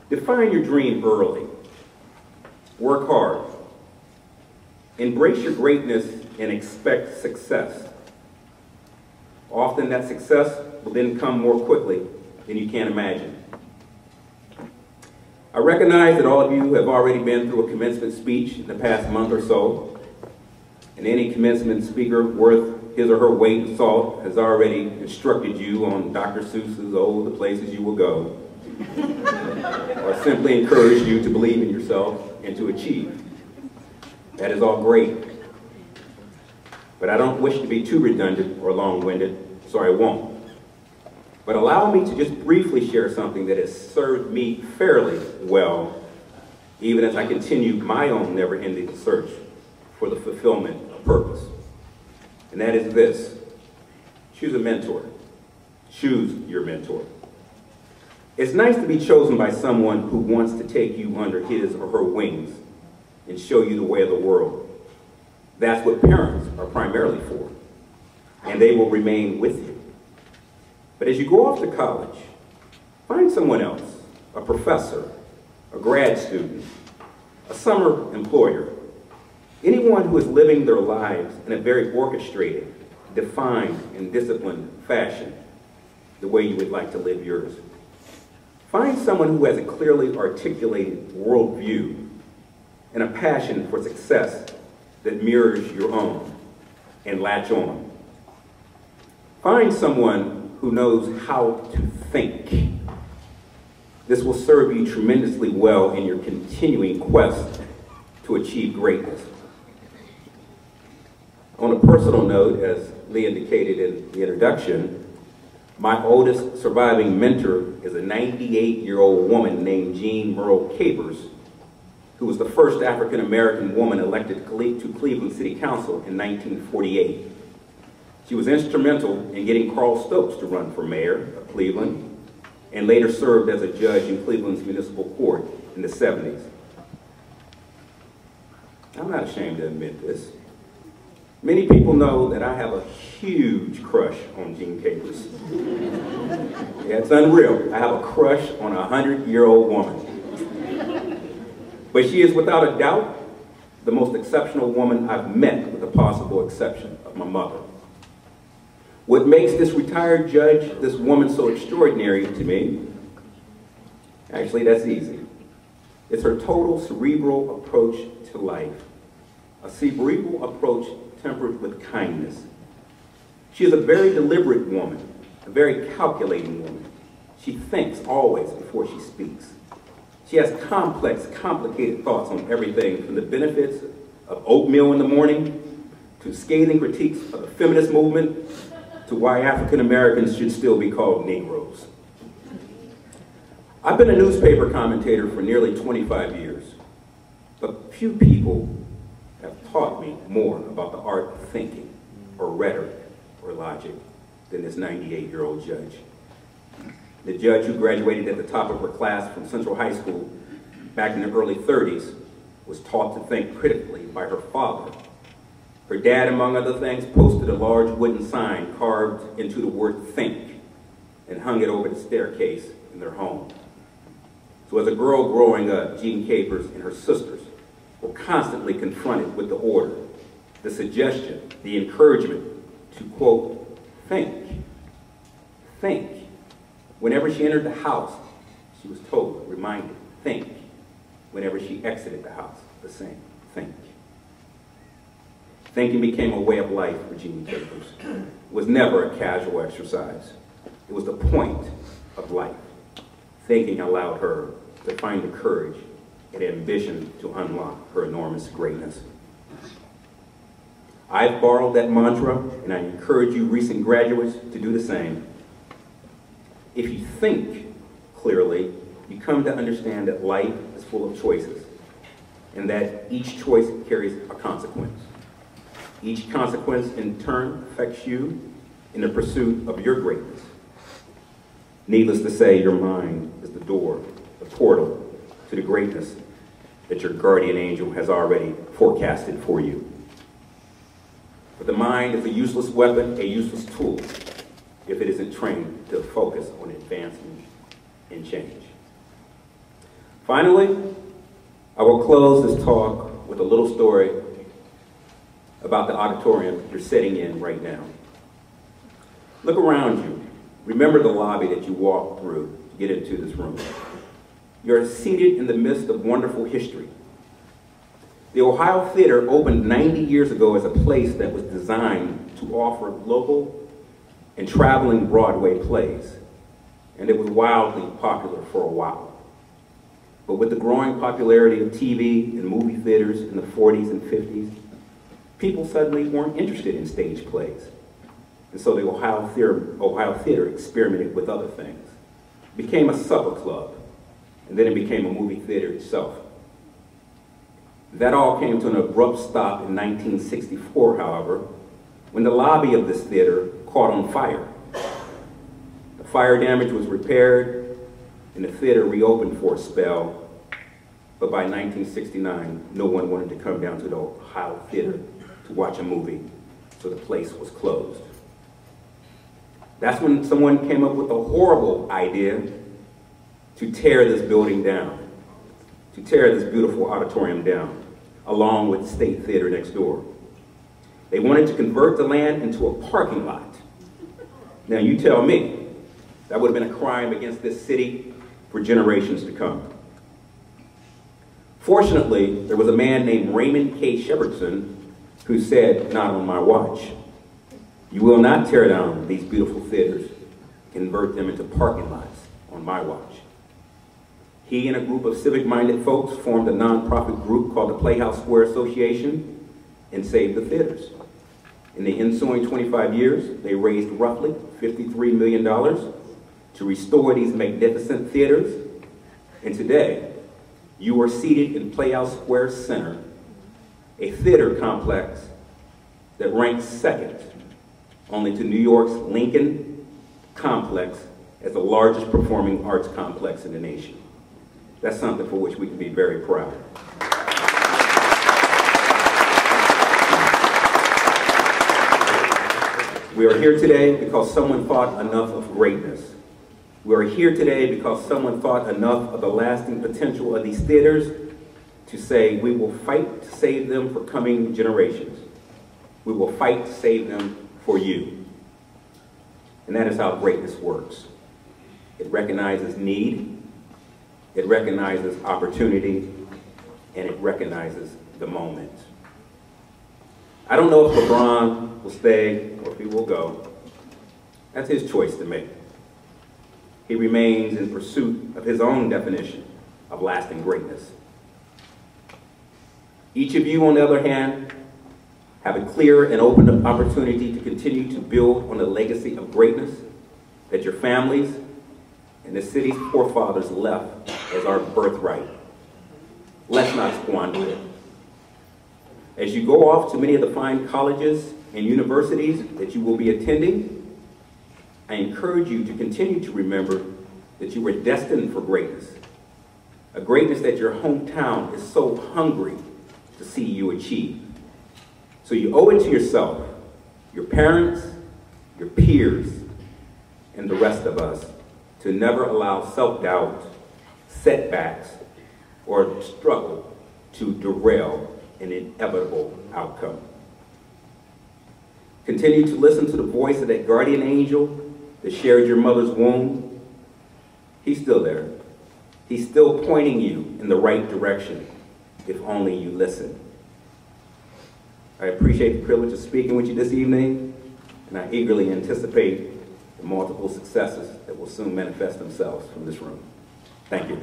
Define your dream early. Work hard. Embrace your greatness and expect success. Often that success will then come more quickly than you can imagine. I recognize that all of you have already been through a commencement speech in the past month or so, and any commencement speaker worth his or her weight in salt has already instructed you on Dr. Seuss's "Oh, the Places You Will Go," or simply encouraged you to believe in yourself and to achieve. That is all great, but I don't wish to be too redundant or long-winded, so I won't. But allow me to just briefly share something that has served me fairly well, even as I continue my own never-ending search for the fulfillment of purpose. And that is this: choose a mentor. Choose your mentor. It's nice to be chosen by someone who wants to take you under his or her wings and show you the way of the world. That's what parents are primarily for, and they will remain with you. But as you go off to college, find someone else, a professor, a grad student, a summer employer, anyone who is living their lives in a very orchestrated, defined, and disciplined fashion, the way you would like to live yours. Find someone who has a clearly articulated worldview and a passion for success that mirrors your own, and latch on. Find someone who knows how to think. This will serve you tremendously well in your continuing quest to achieve greatness. On a personal note, as Lee indicated in the introduction, my oldest surviving mentor is a 98-year-old woman named Jean Merle Capers, who was the first African-American woman elected to Cleveland City Council in 1948. She was instrumental in getting Carl Stokes to run for mayor of Cleveland, and later served as a judge in Cleveland's municipal court in the 70s. I'm not ashamed to admit this. Many people know that I have a huge crush on Jean Capers. Yeah, it's unreal. I have a crush on a 100-year-old woman. But she is without a doubt the most exceptional woman I've met, with the possible exception of my mother. What makes this retired judge, this woman, so extraordinary to me? Actually, that's easy. It's her total cerebral approach to life. A cerebral approach tempered with kindness. She is a very deliberate woman, a very calculating woman. She thinks always before she speaks. She has complex, complicated thoughts on everything from the benefits of oatmeal in the morning, to scathing critiques of the feminist movement, to why African Americans should still be called Negroes. I've been a newspaper commentator for nearly 25 years, but few people have taught me more about the art of thinking, or rhetoric, or logic, than this 98-year-old judge. The judge, who graduated at the top of her class from Central High School back in the early 30s, was taught to think critically by her father. Her dad, among other things, posted a large wooden sign carved into the word "think" and hung it over the staircase in their home. So as a girl growing up, Jean Capers and her sisters were constantly confronted with the order, the suggestion, the encouragement to, quote, think. Whenever she entered the house, she was told, reminded, think. Whenever she exited the house, the same, think. Thinking became a way of life for Jean Capers. It was never a casual exercise. It was the point of life. Thinking allowed her to find the courage and ambition to unlock her enormous greatness. I've borrowed that mantra, and I encourage you recent graduates to do the same. If you think clearly, you come to understand that life is full of choices, and that each choice carries a consequence. Each consequence, in turn, affects you in the pursuit of your greatness. Needless to say, your mind is the door, the portal to the greatness that your guardian angel has already forecasted for you. But the mind is a useless weapon, a useless tool, if it isn't trained to focus on advancement and change. Finally, I will close this talk with a little story about the auditorium you're sitting in right now. Look around you. Remember the lobby that you walked through to get into this room. You're seated in the midst of wonderful history. The Ohio Theater opened 90 years ago as a place that was designed to offer local and traveling Broadway plays, and it was wildly popular for a while. But with the growing popularity of TV and movie theaters in the 40s and 50s, people suddenly weren't interested in stage plays. And so the Ohio Theater experimented with other things. It became a supper club, and then it became a movie theater itself. That all came to an abrupt stop in 1964, however, when the lobby of this theater caught on fire. The fire damage was repaired, and the theater reopened for a spell, but by 1969, no one wanted to come down to the Ohio Theater to watch a movie, so the place was closed. That's when someone came up with a horrible idea to tear this building down, to tear this beautiful auditorium down, along with the State Theater next door. They wanted to convert the land into a parking lot. Now you tell me, that would have been a crime against this city for generations to come. Fortunately, there was a man named Raymond K. Shepherdson who said, "Not on my watch. You will not tear down these beautiful theaters, convert them into parking lots on my watch." He and a group of civic-minded folks formed a nonprofit group called the Playhouse Square Association and saved the theaters. In the ensuing 25 years, they raised roughly $53 million to restore these magnificent theaters. And today, you are seated in Playhouse Square Center, a theater complex that ranks second only to New York's Lincoln complex as the largest performing arts complex in the nation. That's something for which we can be very proud. We are here today because someone thought enough of greatness. We are here today because someone thought enough of the lasting potential of these theaters to say we will fight to save them for coming generations. We will fight to save them for you. And that is how greatness works. It recognizes need, it recognizes opportunity, and it recognizes the moment. I don't know if LeBron will stay or if he will go. That's his choice to make. He remains in pursuit of his own definition of lasting greatness. Each of you, on the other hand, have a clear and open opportunity to continue to build on the legacy of greatness that your families and the city's forefathers left as our birthright. Let's not squander it. As you go off to many of the fine colleges and universities that you will be attending, I encourage you to continue to remember that you were destined for greatness, a greatness that your hometown is so hungry to see you achieve. So you owe it to yourself, your parents, your peers, and the rest of us to never allow self-doubt, setbacks, or struggle to derail an inevitable outcome. Continue to listen to the voice of that guardian angel that shared your mother's womb. He's still there. He's still pointing you in the right direction, if only you listen. I appreciate the privilege of speaking with you this evening, and I eagerly anticipate the multiple successes that will soon manifest themselves from this room. Thank you.